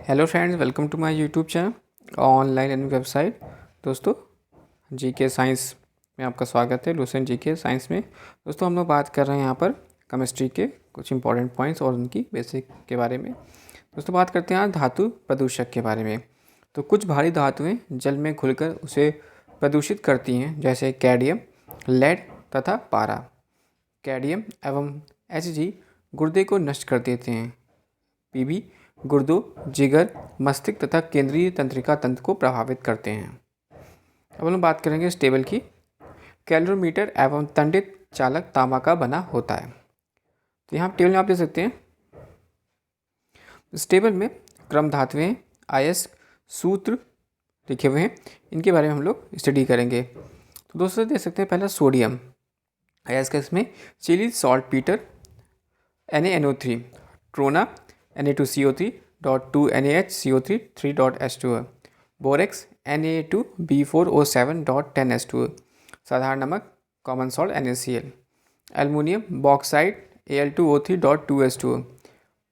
Hello friends, welcome to my YouTube channel online and website. दोस्तों, GK science में आपका स्वागत है। लूसेंट जीके साइंस में दोस्तों हम लोग बात कर रहे हैं यहाँ पर केमिस्ट्री के कुछ इंपॉर्टेंट पॉइंट्स और उनकी बेसिक के बारे में। दोस्तों बात करते हैं आज धातु प्रदूषक के बारे में। तो कुछ भारी धातुएँ जल में घुलकर उसे प्रदूषित करती हैं, जैसे कैडमियम, लेड तथा पारा। कैडमियम एवं Hg गुर्दे को नष्ट कर देते हैं। Pb गुर्दों, जिगर, मस्तिष्क तथा केंद्रीय तंत्रिका तंत्र को प्रभावित करते हैं। अब हम बात करेंगे इस टेबल की। कैलोरीमीटर एवं तंडित चालक तांबा का बना होता है। तो यहाँ टेबल में आप देख सकते हैं। इस टेबल में क्रम धातुएं, अयस्क, सूत्र लिखे हुए हैं। इनके बारे में हम लोग स्टडी करेंगे। तो दोस्तों देख सकते हैं, पहला सोडियम अयस्क, इसमें Chile saltpetre, NaNO3, trona Na2CO3.2 NaHCO3 3.H2O, borax Na2B4O7.10 H2O, साधारण नमक common salt NaCl, aluminium bauxite Al2O3.2 H2O,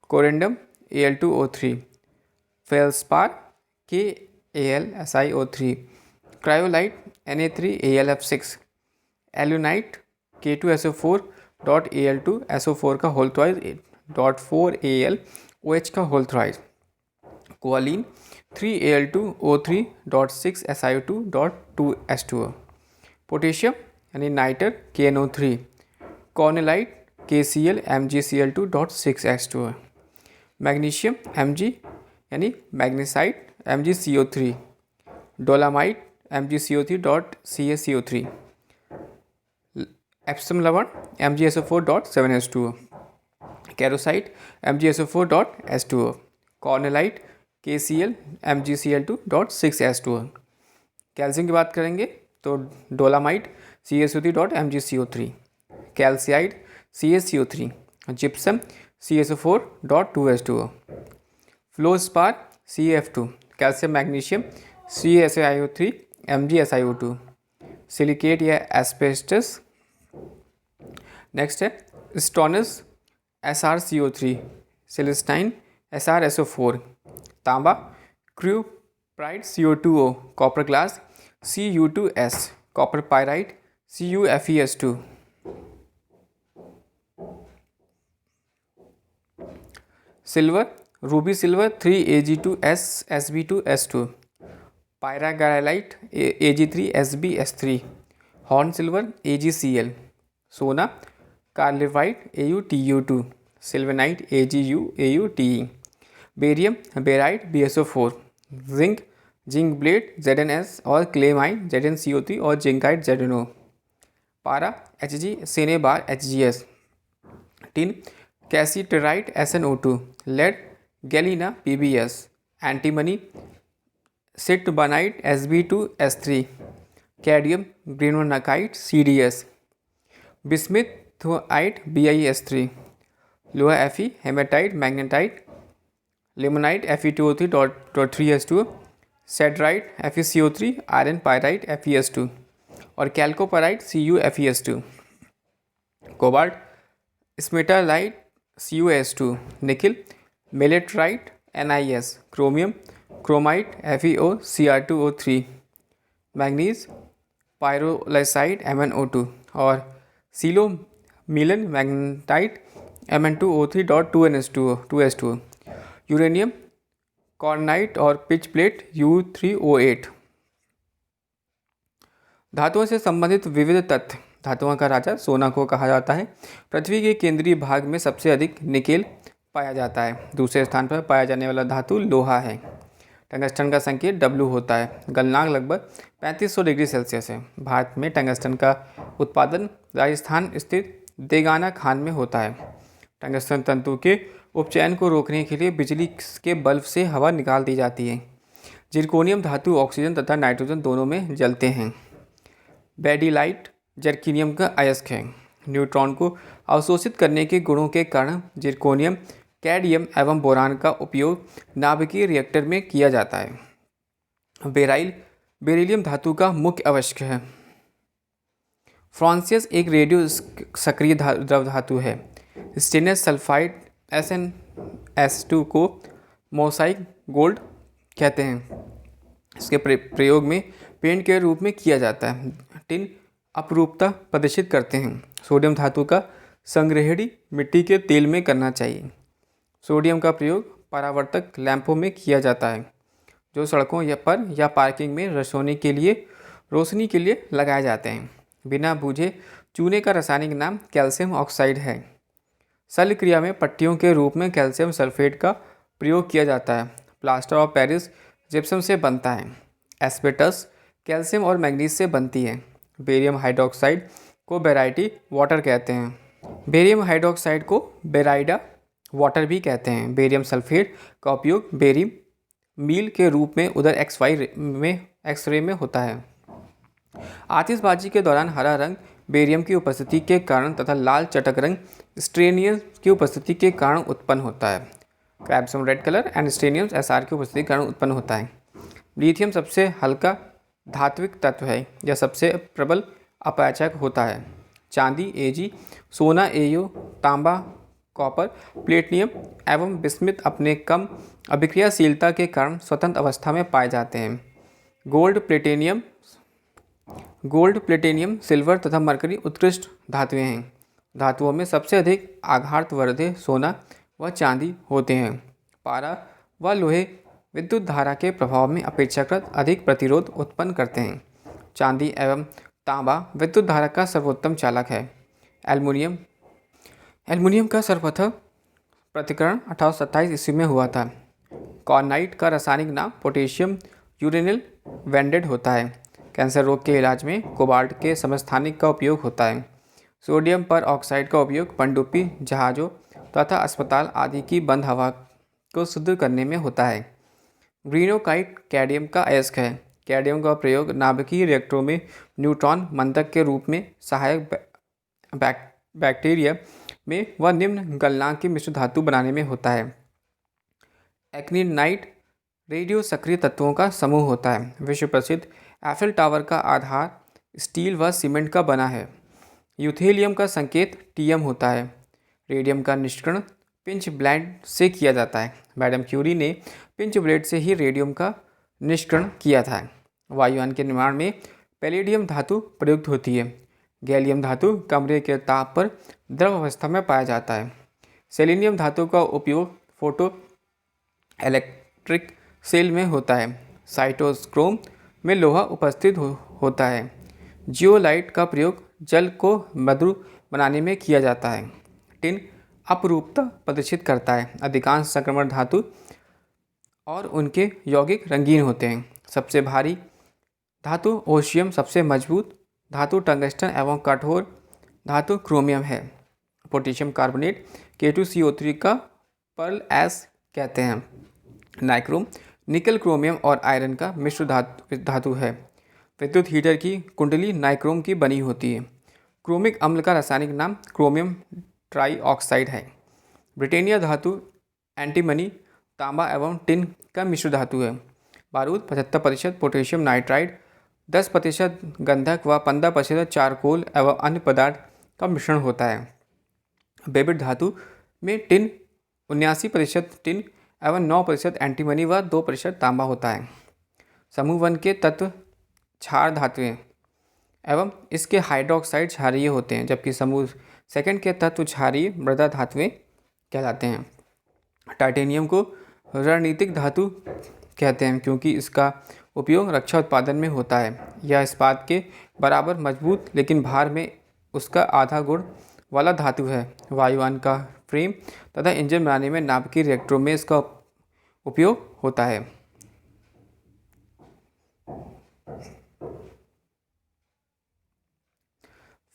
corundum Al2O3, feldspar KAlSiO3, cryolite Na3AlF6, alunite K2SO4.Al2SO4 का होल ट्वाइस .4Al OH का whole thrice, kaolin 3Al2O3.6SiO2.2 H2O, potassium यानी nitre KNO3, carnallite KCl MgCl2.6 H2O, magnesium Mg यानी मैग्नीसाइट MgCO3, dolomite MgCO3.CaCO3, Epsom लवण MgSO4.7 H2O, कैरोसाइट MgSO4.H2O, कॉर्नेलाइट KCl MgCl2.6 H2O। Calcium की बात करेंगे तो dolomite CaSO3.MgCO3, calcite CaCO3, gypsum CaSO4.2 H2O, fluorspar CaF2, calcium magnesium CaSiO3 MgSiO2, silicate या asbestos. Next है स्टोनस SrCO3, celestine SrSO4, तांबा cuprite CO2O, copper glance Cu2S, copper pyrite CuFeS2, silver ruby silver 3Ag2SSB2S2, pyrargyrite Ag3SbS3, horn silver AgCl, सोना calaverite AuTu2, sylvanite AgUAuTe, barium barite BSO4, zinc zinc blende ZnS और calamine ZnCO3 और zincite ZnO, पारा Hg cinnabar HgS, tin cassiterite SnO2, lead galena PbS, antimony stibnite Sb2S3, cadmium greenockite CdS, bismuthinite BiS3, लोहा Fe hematite magnetite, limonite Fe2O3.3 H2O, siderite FeCO3 iron pyrite FeS2 और chalcopyrite CuFeS2, cobalt smaltite CuS2, nickel millerite NiS, chromium chromite FeOCr2O3, manganese pyrolusite MnO2 और सिलो मिलन magnetite Mn2O3.2 H2O, uranium कॉर्नाइट और pitch plate U3O8। धातुओं से संबंधित विविध तथ्य। धातुओं का राजा सोना को कहा जाता है। पृथ्वी के केंद्रीय भाग में सबसे अधिक निकेल पाया जाता है। दूसरे स्थान पर पाया जाने वाला धातु लोहा है। टंगस्टन का संकेत W होता है। गलनांक लगभग 3500 डिग्री सेल्सियस है। भारत में टंगस्टन का उत्पादन राजस्थान स्थित देगाना खान में होता है। टंगस्टन तंतु के उपचयन को रोकने के लिए बिजली के बल्ब से हवा निकाल दी जाती है। जिरकोनियम धातु ऑक्सीजन तथा नाइट्रोजन दोनों में जलते हैं। बेडिलाइट जर्कीनियम का अयस्क है। न्यूट्रॉन को अवशोषित करने के गुणों के कारण जिरकोनियम, कैडमियम एवं बोरान का उपयोग नाभिकीय रिएक्टर में किया जाता है। बेरिलियम धातु का मुख्य आवश्यक है। फ्रांसियस एक रेडियो सक्रिय द्रव धातु है। स्टेनलेस सल्फाइड SnS2 को मोसाइक गोल्ड कहते हैं। इसके प्रयोग में पेंट के रूप में किया जाता है। टिन अपरूपता प्रदर्शित करते हैं। सोडियम धातु का संग्रहणी मिट्टी के तेल में करना चाहिए। सोडियम का प्रयोग परावर्तक लैंपों में किया जाता है जो सड़कों पर या पार्किंग में रोशनी के लिए लगाए जाते हैं। बिना बूझे चूने का रासायनिक नाम कैल्शियम ऑक्साइड है। शल्य क्रिया में पट्टियों के रूप में कैल्शियम सल्फेट का प्रयोग किया जाता है। प्लास्टर ऑफ पेरिस जिप्सम से बनता है। एस्बेस्टस कैल्शियम और मैंगनीज से बनती है। बेरियम हाइड्रोक्साइड को बेराइटी वाटर कहते हैं। बेरियम हाइड्रोक्साइड को बेराइडा वाटर भी कहते हैं। बेरियम सल्फेट का उपयोग बेरियम मील के रूप में उधर एक्सरे में होता है। आतिशबाजी के दौरान हरा रंग बेरियम की उपस्थिति के कारण तथा लाल चटक रंग स्ट्रेनियम की उपस्थिति के कारण उत्पन्न होता है। क्रैप्सम रेड कलर एंड स्ट्रेनियम एसआर की उपस्थिति के कारण उत्पन्न होता है। लिथियम सबसे हल्का धात्विक तत्व है यह सबसे प्रबल अपैचक होता है। चांदी एजी, सोना एयू, तांबा कॉपर, प्लेटिनियम एवं बिस्मिथ अपने कम अभिक्रियाशीलता के कारण स्वतंत्र अवस्था में पाए जाते हैं। गोल्ड प्लेटिनियम सिल्वर तथा मरकरी उत्कृष्ट धातुएं हैं। धातुओं में सबसे अधिक आघातवर्धे सोना व चांदी होते हैं। पारा व लोहे विद्युत धारा के प्रभाव में अपेक्षाकृत अधिक प्रतिरोध उत्पन्न करते हैं। चांदी एवं तांबा विद्युत धारा का सर्वोत्तम चालक है। एल्युमिनियम का सर्वप्रथम पृथक्करण 1827 ईस्वी में हुआ था। कॉर्नाइट का रासायनिक नाम पोटेशियम यूरेनिल वेंडेड होता है। कैंसर रोग के इलाज में कोबाल्ट के समस्थानिक का उपयोग होता है। सोडियम पर ऑक्साइड का उपयोग पनडुब्बी जहाज़ों तथा अस्पताल आदि की बंद हवा को शुद्ध करने में होता है। ग्रीनोकाइट कैडमियम का अयस्क है। कैडमियम का प्रयोग नाभिकीय रिएक्टरों में न्यूट्रॉन मंदक के रूप में सहायक बैक्टीरिया में व निम्न गलनांक की मिश्र धातु बनाने में होता है। एक्टिनाइट रेडियो सक्रिय तत्वों का समूह होता है। विश्व प्रसिद्ध एफिल टावर का आधार स्टील व सीमेंट का बना है। यूथेलियम का संकेत टीएम होता है। रेडियम का निष्करण पिंच ब्लेड से किया जाता है। मैडम क्यूरी ने पिंच ब्लेड से ही रेडियम का निष्करण किया था। वायुयान के निर्माण में पैलेडियम धातु प्रयुक्त होती है। गैलियम धातु कमरे के ताप पर द्रव अवस्था में पाया जाता है। सेलेनियम धातु का उपयोग फोटो इलेक्ट्रिक सेल में होता है। साइटोक्रोम में लोहा उपस्थित होता है। जियोलाइट का प्रयोग जल को मधुर बनाने में किया जाता है। टिन अपरूपता प्रदर्शित करता है। अधिकांश संक्रमण धातु और उनके यौगिक रंगीन होते हैं। सबसे भारी धातु ओशियम, सबसे मजबूत धातु टंगस्टन एवं कठोर धातु क्रोमियम है। पोटेशियम कार्बोनेट K2CO3 का पर्ल एस कहते हैं। नाइक्रोम निकल क्रोमियम और आयरन का मिश्र धातु है। विद्युत हीटर की कुंडली नाइक्रोम की बनी होती है। क्रोमिक अम्ल का रासायनिक नाम क्रोमियम ट्राइऑक्साइड है। ब्रिटेनिया धातु एंटीमनी, तांबा एवं टिन का मिश्र धातु है। बारूद 75% पोटेशियम नाइट्राइड, 10% गंधक व 15% चारकोल एवं अन्य पदार्थ का मिश्रण होता है। बेबिट धातु में टिन 79% टिन एवं 9% एंटीमनी व 2% तांबा होता है। समूह 1 के तत्व क्षार धातुएं एवं इसके हाइड्रोक्साइड क्षारीय होते हैं, जबकि समूह 2 के तत्व क्षारीय मृदा धातुएं कहलाते हैं। टाइटेनियम को रणनीतिक धातु कहते हैं क्योंकि इसका उपयोग रक्षा उत्पादन में होता है। यह इस्पात के बराबर मजबूत लेकिन भार में उसका आधा गुण वाला धातु है। वायुयान का फ्रेम तथा इंजन बनाने में नाभिकीय रिएक्टरों में इसका उपयोग होता है।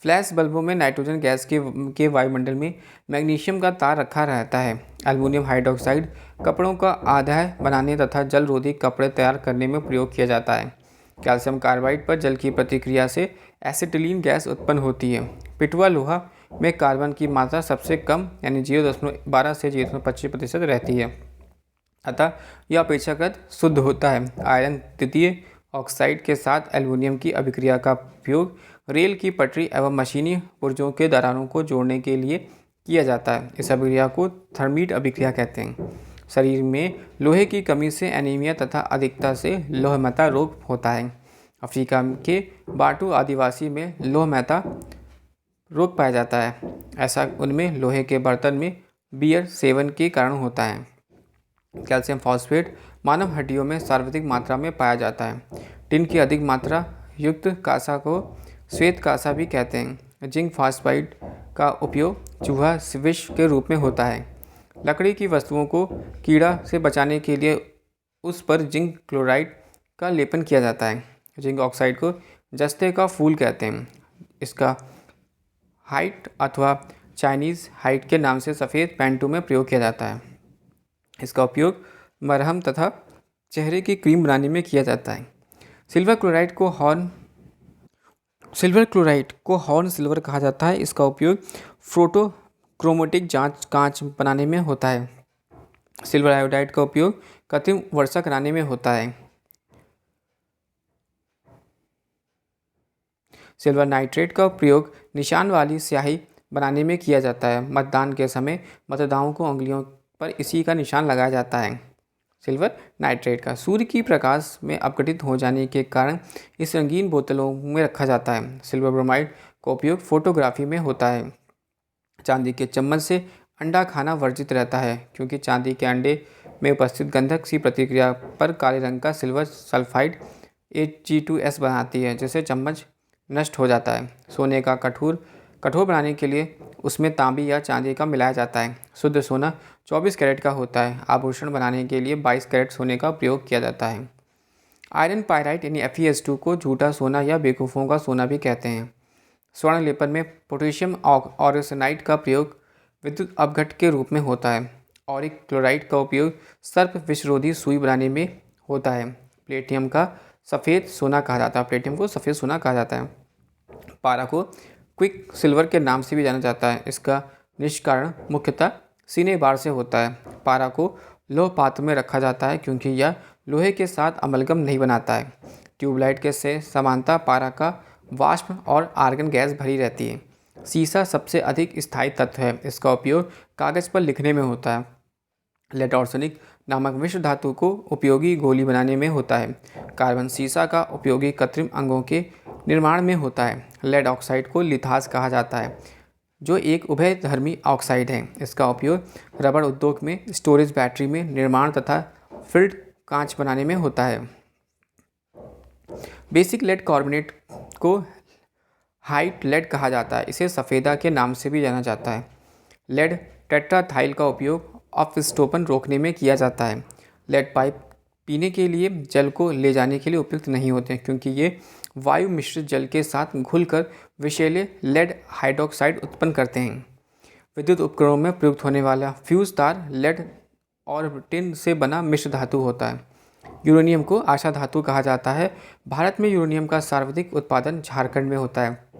फ्लैश बल्बों में नाइट्रोजन गैस के वायुमंडल में मैग्नीशियम का तार रखा रहता है। एल्युमिनियम हाइड्रोक्साइड कपड़ों का आधार बनाने तथा जल रोधी कपड़े तैयार करने में प्रयोग किया जाता है। कैल्शियम कार्बाइड पर जल की प्रतिक्रिया से एसिटिलीन गैस उत्पन्न होती है। पिटवा लोहा में कार्बन की मात्रा सबसे कम यानी 0.12 से 0.25% रहती है, अतः यह अपेक्षाकृत शुद्ध होता है। आयरन तृतीय ऑक्साइड के साथ एल्युमिनियम की अभिक्रिया का उपयोग रेल की पटरी एवं मशीनी पुर्जों के दरारों को जोड़ने के लिए किया जाता है। इस अभिक्रिया को थर्मीट अभिक्रिया कहते हैं। शरीर में लोहे की कमी से एनीमिया तथा अधिकता से लोहमता रोग होता है। अफ्रीका के बाटू आदिवासी में लोहमता रोग पाया जाता है। ऐसा उनमें लोहे के बर्तन में बियर सेवन के कारण होता है। कैल्शियम फॉस्फेट मानव हड्डियों में सर्वाधिक मात्रा में पाया जाता है। टिन की अधिक मात्रा युक्त कांसा को श्वेत कांसा भी कहते हैं। जिंक फॉस्फाइड का उपयोग चूहा विष के रूप में होता है। लकड़ी की वस्तुओं को कीड़ा से बचाने के लिए उस पर जिंक क्लोराइड का लेपन किया जाता है। जिंक ऑक्साइड को जस्ते का फूल कहते हैं। इसका हाइट अथवा चाइनीज़ हाइट के नाम से सफ़ेद पेंटू में प्रयोग किया जाता है। इसका उपयोग मरहम तथा चेहरे की क्रीम बनाने में किया जाता है। सिल्वर क्लोराइड को हॉर्न सिल्वर कहा जाता है। इसका उपयोग फोटोक्रोमेटिक कांच बनाने में होता है। सिल्वर आयोडाइड का उपयोग कृत्रिम वर्षा कराने में होता है। सिल्वर नाइट्रेट का प्रयोग निशान वाली स्याही बनाने में किया जाता है। मतदान के समय मतदाताओं को उंगलियों पर इसी का निशान लगाया जाता है। सिल्वर नाइट्रेट का सूर्य की प्रकाश में अपघटित हो जाने के कारण इस रंगीन बोतलों में रखा जाता है। सिल्वर ब्रोमाइड का उपयोग फोटोग्राफी में होता है। चांदी के चम्मच से अंडा खाना वर्जित रहता है, क्योंकि चांदी के अंडे में उपस्थित गंधक सी प्रतिक्रिया पर काले रंग का सिल्वर सल्फाइड Ag2S बनाती है, जिससे चम्मच नष्ट हो जाता है। सोने का कठोर बनाने के लिए उसमें तांबी या चांदी का मिलाया जाता है। शुद्ध सोना 24 कैरेट का होता है। आभूषण बनाने के लिए 22 कैरेट सोने का प्रयोग किया जाता है। आयरन पायराइट यानी FeS2 को झूठा सोना या बेवकूफ़ों का सोना भी कहते हैं। स्वर्ण लेपन में पोटेशियम ऑक्साइड का प्रयोग विद्युत अपघट के रूप में होता है। ऑरिक क्लोराइड का उपयोग सर्प विषरोधी सुई बनाने में होता है। प्लेटिनम को सफ़ेद सोना कहा जाता है। पारा को क्विक सिल्वर के नाम से भी जाना जाता है। इसका निष्कारण मुख्यतः सीने बार से होता है। पारा को लोह पात्र में रखा जाता है, क्योंकि यह लोहे के साथ अमलगम नहीं बनाता है। ट्यूबलाइट के से समानता पारा का वाष्प और आर्गन गैस भरी रहती है। सीसा सबसे अधिक स्थायी तत्व है। इसका उपयोग कागज़ पर लिखने में होता है। लेड आर्सेनिक नामक मिश्र धातु को उपयोगी गोली बनाने में होता है। कार्बन सीसा का उपयोगी कृत्रिम अंगों के निर्माण में होता है। लेड ऑक्साइड को लिथास कहा जाता है, जो एक उभयधर्मी ऑक्साइड है। इसका उपयोग रबड़ उद्योग में, स्टोरेज बैटरी में निर्माण तथा फिल्ड कांच बनाने में होता है। बेसिक लेड कार्बोनेट को हाइट लेड कहा जाता है। इसे सफ़ेदा के नाम से भी जाना जाता है। लेड टेट्राथाइल का उपयोग अपविष्टोपन रोकने में किया जाता है। लेड पाइप पीने के लिए जल को ले जाने के लिए उपयुक्त नहीं होते, क्योंकि ये वायु मिश्रित जल के साथ घुलकर विषैले लेड हाइड्रोक्साइड उत्पन्न करते हैं। विद्युत उपकरणों में प्रयुक्त होने वाला फ्यूज तार लेड और टिन से बना मिश्र धातु होता है। यूरेनियम को आशा धातु कहा जाता है। भारत में यूरेनियम का सर्वाधिक उत्पादन झारखंड में होता है।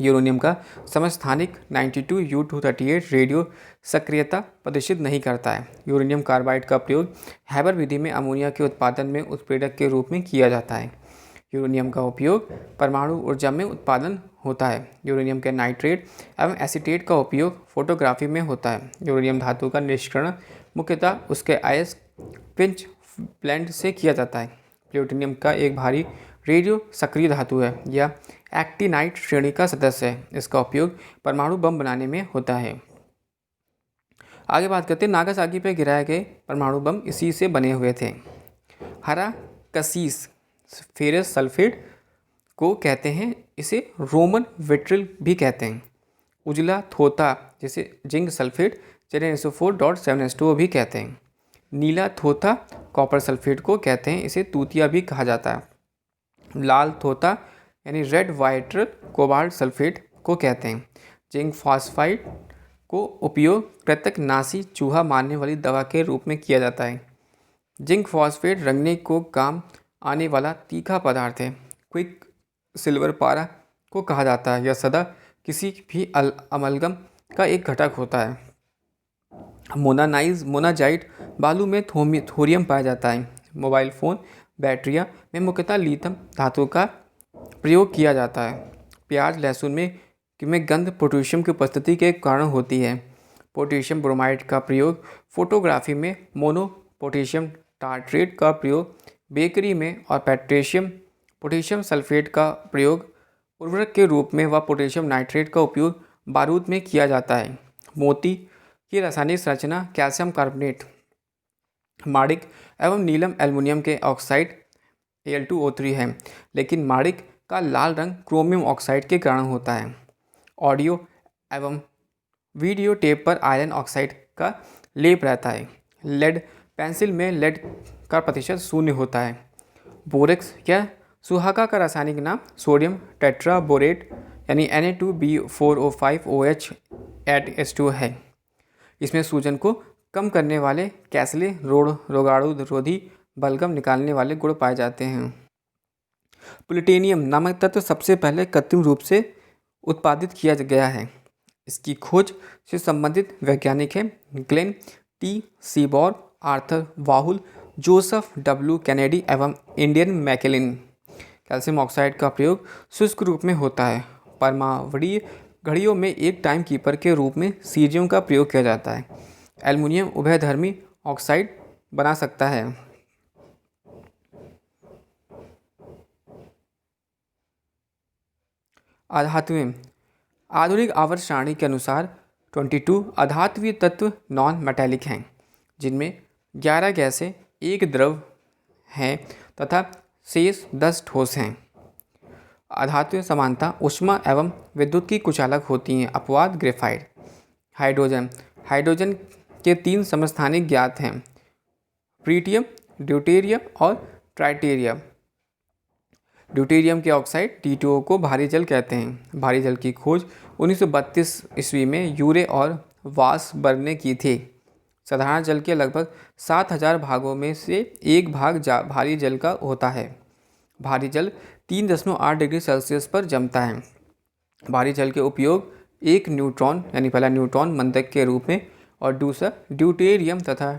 यूरेनियम का समस्थानिक 92U238 रेडियो सक्रियता प्रदर्शित नहीं करता है। यूरेनियम कार्बाइड का प्रयोग हैबर विधि में अमोनिया के उत्पादन में उत्प्रेरक के रूप में किया जाता है। यूरेनियम का उपयोग परमाणु ऊर्जा में उत्पादन होता है। यूरेनियम के नाइट्रेट एवं एसीटेट का उपयोग फोटोग्राफी में होता है। यूरेनियम धातु का निष्करण मुख्यतः उसके आयस पिंच प्लांट से किया जाता है। प्लूटोनियम का एक भारी रेडियो सक्रिय धातु है। यह एक्टिनाइट श्रेणी का सदस्य है। इसका उपयोग परमाणु बम बनाने में होता है। आगे बात करते हैं, नागासाकी पर गिराए गए परमाणु बम इसी से बने हुए थे। हरा कसीस फेरस सल्फेट को कहते हैं। इसे रोमन विट्रिल भी कहते हैं। उजला थोथा जिसे जिंक सल्फेट Zn4.7s2 भी कहते हैं। नीला थोथा कॉपर सल्फेट को कहते हैं। इसे तूतिया भी कहा जाता है। लाल थोथा यानी रेड वाइट्रल कोबाल्ट सल्फेट को कहते हैं। जिंक फॉस्फाइड को उपयोग कृतकनाशी चूहा मारने वाली दवा के रूप में किया जाता है। जिंक फॉस्फेट रंगने को काम आने वाला तीखा पदार्थ है। क्विक सिल्वर पारा को कहा जाता है। यह सदा किसी भी अमलगम का एक घटक होता है। मोनाजाइट बालू में थोरियम पाया जाता है। मोबाइल फ़ोन बैटरियां में मुख्यतः लिथियम धातु का प्रयोग किया जाता है। प्याज लहसुन में गंध पोटेशियम की उपस्थिति के कारण होती है। पोटेशियम ब्रोमाइड का प्रयोग, फोटोग्राफी में मोनो पोटेशियम टार्ट्रेट का प्रयोग, बेकरी में और पोटेशियम सल्फेट का प्रयोग उर्वरक के रूप में व पोटेशियम नाइट्रेट का उपयोग बारूद में किया जाता है। मोती की रासायनिक संरचना कैल्शियम कार्बोनेट, माणिक एवं नीलम एल्युमिनियम के ऑक्साइड Al2O3 है, लेकिन माणिक का लाल रंग क्रोमियम ऑक्साइड के कारण होता है। ऑडियो एवं वीडियो टेप पर आयरन ऑक्साइड का लेप रहता है। लेड पेंसिल में लेड का प्रतिशत 0 होता है। बोरेक्स या सुहागा का रासायनिक नाम सोडियम टेट्राबोरेट यानी Na2B4O5OH H2 है। इसमें सूजन को कम करने वाले कैसले रोगाणुरोधी बलगम निकालने वाले गुण पाए जाते हैं। प्लूटोनियम नामक तत्व सबसे पहले कृत्रिम रूप से उत्पादित किया गया है। इसकी खोज से संबंधित वैज्ञानिक हैं Glenn T Seaborg, Arthur Wahl, Joseph W Kennedy एवं इंडियन मैकेलिन। कैल्शियम ऑक्साइड का प्रयोग शुष्क रूप में होता है। परमाणुवीय घड़ियों में एक टाइम कीपर के रूप में सीजियम का प्रयोग किया जाता है। एल्युमिनियम उभयधर्मी ऑक्साइड बना सकता है। आधात्वें आधुनिक आवर्त सारणी के अनुसार 22 आधात्वीय तत्व नॉन मेटेलिक हैं, जिनमें 11 गैसें, एक द्रव हैं तथा शेष 10 ठोस हैं। आधात्वीय समानता ऊष्मा एवं विद्युत की कुचालक होती हैं। अपवाद ग्रेफाइट। हाइड्रोजन के 3 समस्थानिक ज्ञात हैं, ट्रिटियम, ड्यूटेरियम और ट्राइटेरियम। ड्यूटेरियम के ऑक्साइड T2O को भारी जल कहते हैं। भारी जल की खोज 1932 ईस्वी में यूरे और वासबर्ग ने की थी। साधारण जल के लगभग 7000 भागों में से एक भाग भारी जल का होता है। भारी जल 3.8 डिग्री सेल्सियस पर जमता है। भारी जल के उपयोग एक न्यूट्रॉन यानी पहला न्यूट्रॉन मंदक के रूप में और दूसरा ड्यूटेरियम तथा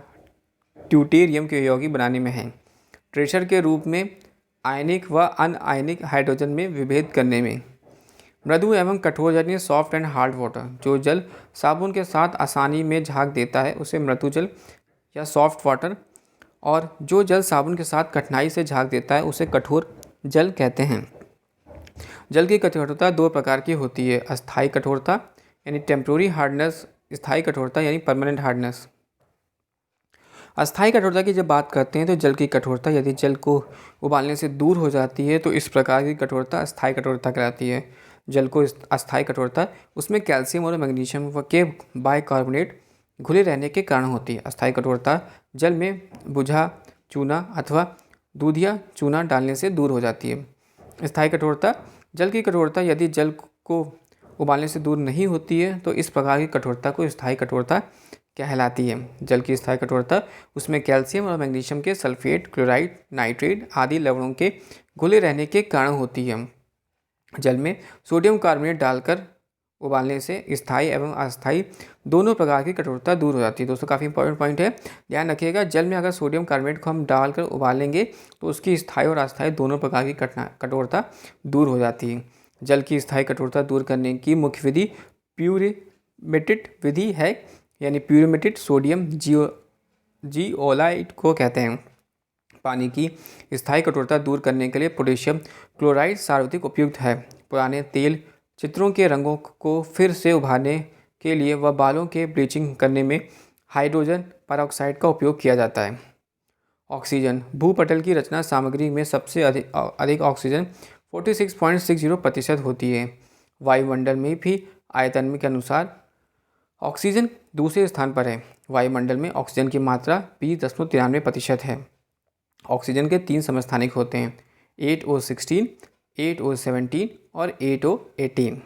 ट्यूटेरियम के यौगिक बनाने में है। ट्रेशर के रूप में आयनिक व अनआयनिक हाइड्रोजन में विभेद करने में। मृदु एवं कठोर यानी सॉफ्ट एंड हार्ड वाटर। जो जल साबुन के साथ आसानी में झाग देता है उसे मृदु जल या सॉफ्ट वाटर, और जो जल साबुन के साथ कठिनाई से झाग देता है उसे कठोर जल कहते हैं। जल की कठोरता 2 प्रकार की होती है, अस्थायी कठोरता यानी टेम्पोररी हार्डनेस, स्थायी कठोरता यानी परमानेंट हार्डनेस। अस्थायी कठोरता की जब बात करते हैं तो जल की कठोरता यदि जल को उबालने से दूर हो जाती है तो इस प्रकार की कठोरता अस्थायी कठोरता कहलाती है। जल को अस्थायी कठोरता उसमें कैल्शियम और मैग्नीशियम के बाइकार्बोनेट घुले रहने के कारण होती है। अस्थायी कठोरता जल में बुझा चूना अथवा दूधिया चूना डालने से दूर हो जाती है। स्थायी कठोरता जल की कठोरता यदि जल को उबालने से दूर नहीं होती है तो इस प्रकार की कठोरता को स्थायी कठोरता कहलाती है। जल की स्थायी कठोरता उसमें कैल्शियम और मैग्नीशियम के सल्फेट, क्लोराइड, नाइट्रेट आदि लवणों के घुले रहने के कारण होती है। जल में सोडियम कार्बोनेट डालकर उबालने से स्थायी एवं अस्थायी दोनों प्रकार की कठोरता दूर हो जाती है। दोस्तों काफ़ी इंपॉर्टेंट पॉइंट है, ध्यान रखिएगा। जल में अगर सोडियम कार्बोनेट को हम डालकर उबालेंगे तो उसकी स्थायी और अस्थायी दोनों प्रकार की कठोरता दूर हो जाती है। जल की स्थायी कठोरता दूर करने की मुख्य विधि प्यूरिमेटेड विधि है, यानी प्यूरिमेटेड सोडियम जिओलाइट को कहते हैं। पानी की स्थायी कठोरता दूर करने के लिए पोटेशियम क्लोराइड सर्वाधिक उपयुक्त है। पुराने तेल चित्रों के रंगों को फिर से उभारने के लिए व बालों के ब्लीचिंग करने में हाइड्रोजन पेरोक्साइड का उपयोग किया जाता है। ऑक्सीजन भूपटल की रचना सामग्री में सबसे अधिक ऑक्सीजन 46.60% होती है। वायुमंडल में भी आयतन के अनुसार ऑक्सीजन दूसरे स्थान पर है। वायुमंडल में ऑक्सीजन की मात्रा 20.93% है। ऑक्सीजन के 3 समस्थानिक होते हैं, 8O16, 8O17 और 8O18।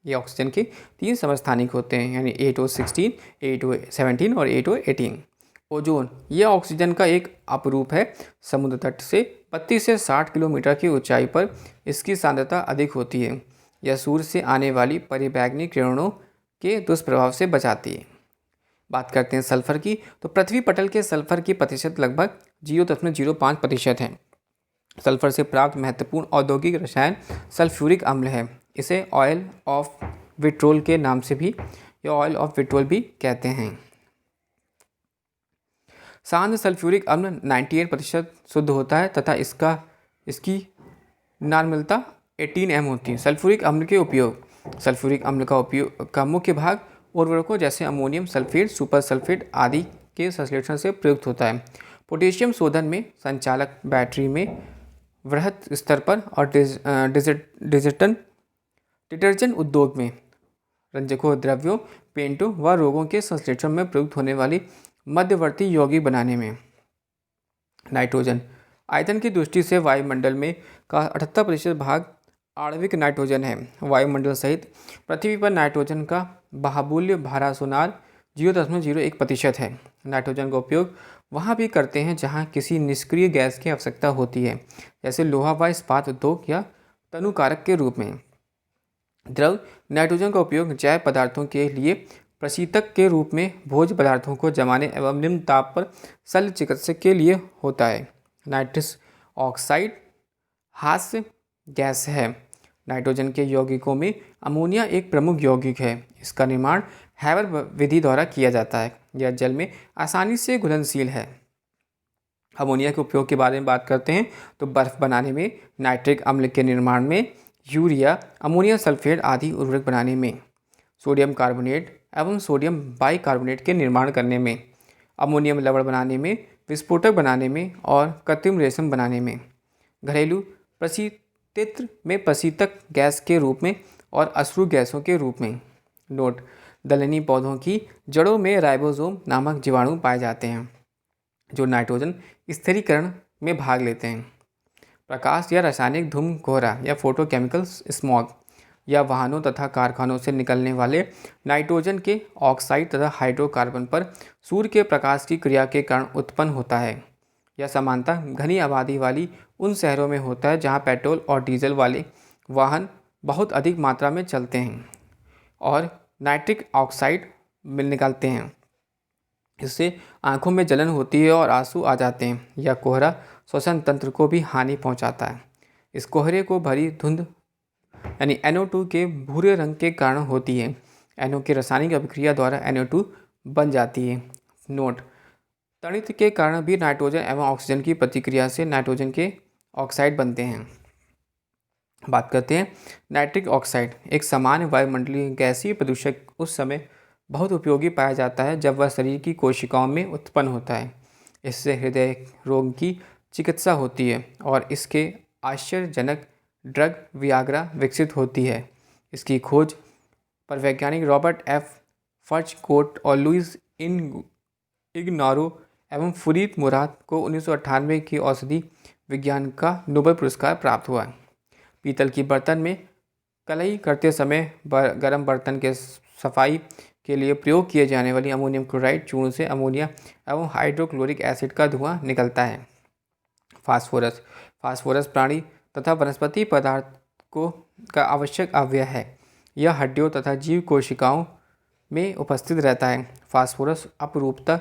ये ऑक्सीजन के 3 समस्थानिक होते हैं, यानी 8O16, 8O17 और 8O18। ओजोन यह ऑक्सीजन का एक अपरूप है। समुद्र तट से 32 से 60 किलोमीटर की ऊंचाई पर इसकी सांद्रता अधिक होती है। यह सूर्य से आने वाली परिबैंगनी किरणों के दुष्प्रभाव से बचाती है। बात करते हैं सल्फर की, तो पृथ्वी पटल के सल्फर की प्रतिशत लगभग 0.05% है। सल्फर से प्राप्त महत्वपूर्ण औद्योगिक रसायन सल्फ्यूरिक अम्ल है। इसे ऑयल ऑफ विट्रोल के नाम से भी या ऑयल ऑफ विट्रोल भी कहते हैं। शांत सल्फ्यूरिक अम्ल 98% शुद्ध होता है तथा इसकी नार्मलता 18 m होती है। सल्फ्यूरिक अम्ल का मुख्य भाग उर्वरकों जैसे अमोनियम सल्फेट, सुपर सल्फेट आदि के संश्लेषण से प्रयुक्त होता है। पोटेशियम शोधन में, संचालक बैटरी में वृहत स्तर पर और डिटर्जेंट उद्योग में रंजकों, द्रव्यों, पेंटों व रोगों के संश्लेषण में प्रयुक्त होने वाली मध्यवर्ती यौगिक बनाने में। नाइट्रोजन आयतन की दृष्टि से वायुमंडल में का 78% भाग आणविक नाइट्रोजन है। वायुमंडल सहित पृथ्वी पर नाइट्रोजन का बाहुल्य भारासुनार 0.01% है। नाइट्रोजन का उपयोग वहाँ भी करते हैं जहाँ किसी निष्क्रिय गैस की आवश्यकता होती है, जैसे लोहा व इस्पात उद्योग या तनुकारक के रूप में। द्रव नाइट्रोजन का उपयोग जैव पदार्थों के लिए प्रशीतक के रूप में, भोज्य पदार्थों को जमाने एवं निम्न ताप पर शल्य चिकित्सा के लिए होता है। नाइट्रस ऑक्साइड हास्य गैस है। नाइट्रोजन के यौगिकों में अमोनिया एक प्रमुख यौगिक है। इसका निर्माण हैबर विधि द्वारा किया जाता है। यह जल में आसानी से घुलनशील है। अमोनिया के उपयोग के बारे में बात करते हैं तो बर्फ बनाने में, नाइट्रिक अम्ल के निर्माण में, यूरिया, अमोनियम सल्फेट आदि उर्वरक बनाने में, सोडियम कार्बोनेट एवं सोडियम बाइकार्बोनेट के निर्माण करने में, अमोनियम लवण बनाने में, विस्फोटक बनाने में और कृत्रिम रेशम बनाने में, घरेलू प्रशीतित्र में प्रशीतक गैस के रूप में और अश्रु गैसों के रूप में। नोट: दलहनी पौधों की जड़ों में राइबोसोम नामक जीवाणु पाए जाते हैं जो नाइट्रोजन स्थिरीकरण में भाग लेते हैं। प्रकाश या रासायनिक धूम, कोहरा या फोटोकेमिकल स्मॉग या वाहनों तथा कारखानों से निकलने वाले नाइट्रोजन के ऑक्साइड तथा हाइड्रोकार्बन पर सूर्य के प्रकाश की क्रिया के कारण उत्पन्न होता है। यह सामान्यतः घनी आबादी वाली उन शहरों में होता है जहां पेट्रोल और डीजल वाले वाहन बहुत अधिक मात्रा में चलते हैं और नाइट्रिक ऑक्साइड निकालते हैं। इससे आंखों में जलन होती है और आंसू आ जाते हैं। यह कोहरा श्वसन तंत्र को भी हानि पहुंचाता है। इस कोहरे को भरी धुंध यानी NO2 के भूरे रंग के कारण होती है। NO की रासायनिक अभिक्रिया द्वारा NO2 बन जाती है। नोट: तड़ित के कारण भी नाइट्रोजन एवं ऑक्सीजन की प्रतिक्रिया से नाइट्रोजन के ऑक्साइड बनते हैं। बात करते हैं नाइट्रिक ऑक्साइड। एक सामान्य वायुमंडलीय गैसीय प्रदूषक उस समय बहुत उपयोगी पाया जाता है जब वह शरीर की कोशिकाओं में उत्पन्न होता है। इससे हृदय रोग की चिकित्सा होती है और इसके आश्चर्यजनक ड्रग वियाग्रा विकसित होती है। इसकी खोज पर वैज्ञानिक रॉबर्ट F. फर्चकोट और लुइस इग्नारो एवं फरीद मुराद को 1998 की औषधि विज्ञान का नोबेल पुरस्कार प्राप्त हुआ। पीतल की बर्तन में कलई करते समय गर्म बर्तन के सफाई के लिए प्रयोग किए जाने वाली अमोनियम क्लोराइड चूर्ण से अमोनिया एवं हाइड्रोक्लोरिक एसिड का धुआं निकलता है। फास्फोरस प्राणी तथा वनस्पति पदार्थ का आवश्यक अवयव है। यह हड्डियों तथा जीव कोशिकाओं में उपस्थित रहता है। फास्फोरस अपरूपता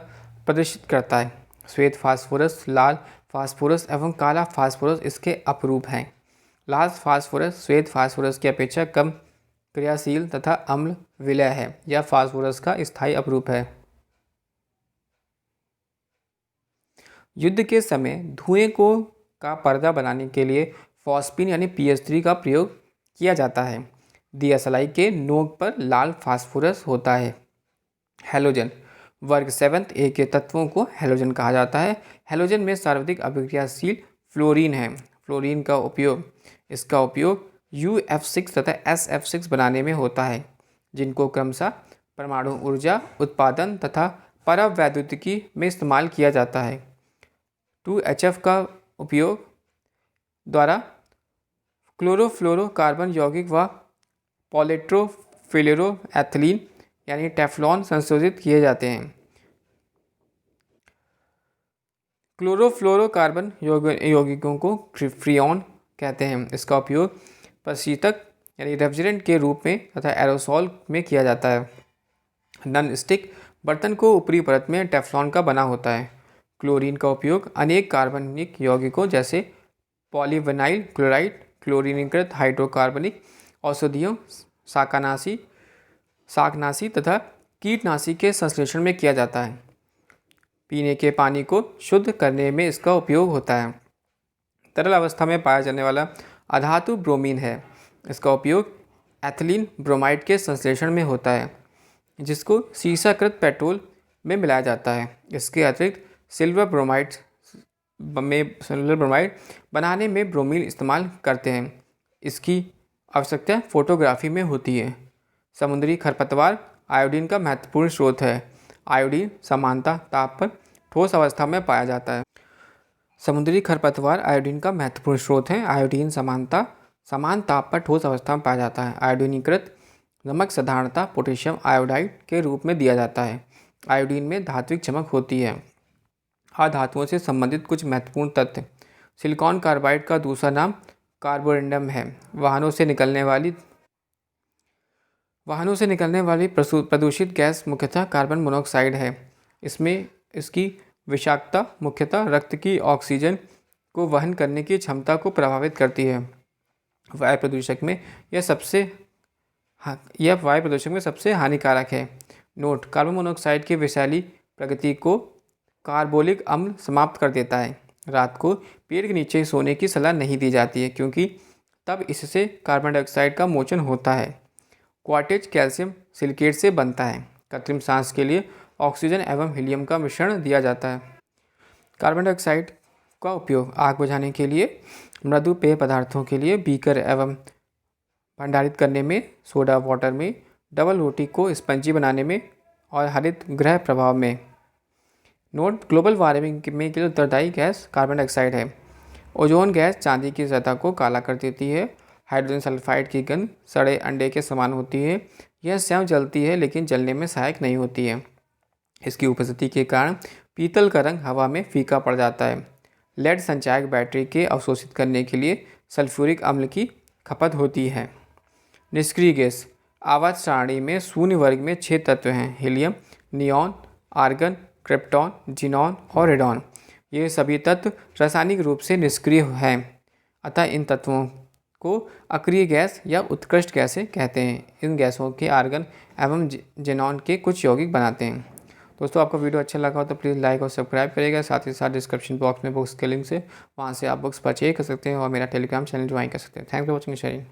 प्रदर्शित करता है। श्वेत फास्फोरस, लाल फास्फोरस एवं काला फास्फोरस इसके अपरूप हैं। लाल फास्फोरस श्वेत फास्फोरस की अपेक्षा कम क्रियाशील तथा अम्ल विलय है। यह फास्फोरस का स्थायी अपरूप है। युद्ध के समय धुएं का पर्दा बनाने के लिए फॉस्फीन यानी PH3 का प्रयोग किया जाता है। दियासलाई के नोक पर लाल फास्फोरस होता है। हैलोजन वर्ग 7 A के तत्वों को हैलोजन कहा जाता है। हैलोजन में सर्वाधिक अभिक्रियाशील फ्लोरीन है। फ्लोरीन का इसका उपयोग UF6 तथा SF6 बनाने में होता है, जिनको क्रमशः परमाणु ऊर्जा उत्पादन तथा परावैद्युतिकी में इस्तेमाल किया जाता है। 2HF का उपयोग द्वारा क्लोरोफ्लोरोकार्बन यौगिक व पॉलीट्रोफ्लोरोएथिलीन यानी टेफ्लॉन संशोधित किए जाते हैं। क्लोरोफ्लोरोकार्बन यौगिकों को फ्रीऑन कहते हैं। इसका उपयोग प्रशीतक यानी रेफ्रिजरेंट के रूप में तथा एरोसॉल में किया जाता है। नॉन स्टिक बर्तन को ऊपरी परत में टेफ्लॉन का बना होता है। क्लोरीन का उपयोग अनेक कार्बनिक यौगिकों जैसे पॉलीविनाइल क्लोराइड, क्लोरीनीकृत हाइड्रोकार्बनिक औषधियों, शाकनाशी शाकनाशी तथा कीटनाशी के संश्लेषण में किया जाता है। पीने के पानी को शुद्ध करने में इसका उपयोग होता है। तरल अवस्था में पाया जाने वाला अधातु ब्रोमीन है। इसका उपयोग एथिलीन ब्रोमाइड के संश्लेषण में होता है, जिसको शीशाकृत पेट्रोल में मिलाया जाता है। इसके अतिरिक्त सिल्वर ब्रोमाइड बनाने में ब्रोमीन इस्तेमाल करते हैं। इसकी आवश्यकता फोटोग्राफी में होती है। समुद्री खरपतवार आयोडीन का महत्वपूर्ण स्रोत है। आयोडीन समानता ताप पर ठोस अवस्था में पाया जाता है। समुद्री खरपतवार आयोडीन का महत्वपूर्ण स्रोत है। आयोडीन समान ताप पर ठोस अवस्था में पाया जाता है। आयोडीनीकृत नमक साधारणतः पोटेशियम आयोडाइड के रूप में दिया जाता है। आयोडीन में धात्विक चमक होती है। अधातुओं से संबंधित कुछ महत्वपूर्ण तथ्य। सिलिकॉन कार्बाइड का दूसरा नाम कार्बोरेंडम है। वाहनों से निकलने वाली प्रदूषित गैस मुख्यतः कार्बन मोनोऑक्साइड है। इसकी विषाक्तता मुख्यतः रक्त की ऑक्सीजन को वहन करने की क्षमता को प्रभावित करती है। वायु प्रदूषक में सबसे हानिकारक है। नोट: कार्बन मोनोऑक्साइड की विषैली प्रकृति को कार्बोलिक अम्ल समाप्त कर देता है। रात को पेड़ के नीचे सोने की सलाह नहीं दी जाती है, क्योंकि तब इससे कार्बन डाइऑक्साइड का मोचन होता है। क्वार्टेज कैल्शियम सिलिकेट से बनता है। कृत्रिम सांस के लिए ऑक्सीजन एवं हीलियम का मिश्रण दिया जाता है। कार्बन डाइऑक्साइड का उपयोग आग बुझाने के लिए, मृदु पेय पदार्थों के लिए, बीकर एवं भंडारित करने में, सोडा वाटर में, डबल रोटी को स्पंजी बनाने में और हरित गृह प्रभाव में। नोट: ग्लोबल वार्मिंग में के लिए उत्तरदायी गैस कार्बन डाइऑक्साइड है। ओजोन गैस चांदी की सतह को काला कर देती है। हाइड्रोजन सल्फाइड की गंध सड़े अंडे के समान होती है। यह स्वयं जलती है लेकिन जलने में सहायक नहीं होती है। इसकी उपस्थिति के कारण पीतल का रंग हवा में फीका पड़ जाता है। लेड संचायक बैटरी के अवशोषित करने के लिए सल्फ्यूरिक अम्ल की खपत होती है। निष्क्रिय गैस। आवर्त सारणी में शून्य वर्ग में 6 तत्व हैं: helium, neon, argon, krypton, xenon और रेडॉन। ये सभी तत्व रासायनिक रूप से निष्क्रिय हैं, अतः इन तत्वों को अक्रिय गैस या उत्कृष्ट गैसें कहते हैं। इन गैसों के आर्गन एवं जिनॉन के कुछ यौगिक बनाते हैं। दोस्तों, आपको वीडियो अच्छा लगा हो तो प्लीज़ लाइक और सब्सक्राइब करिएगा। साथ ही साथ डिस्क्रिप्शन बॉक्स में बुक्स के लिंक से वहाँ से आप बुक्स परचेज कर सकते हैं और मेरा टेलीग्राम चैनल ज्वाइन कर सकते हैं। Thank you for watching sharing.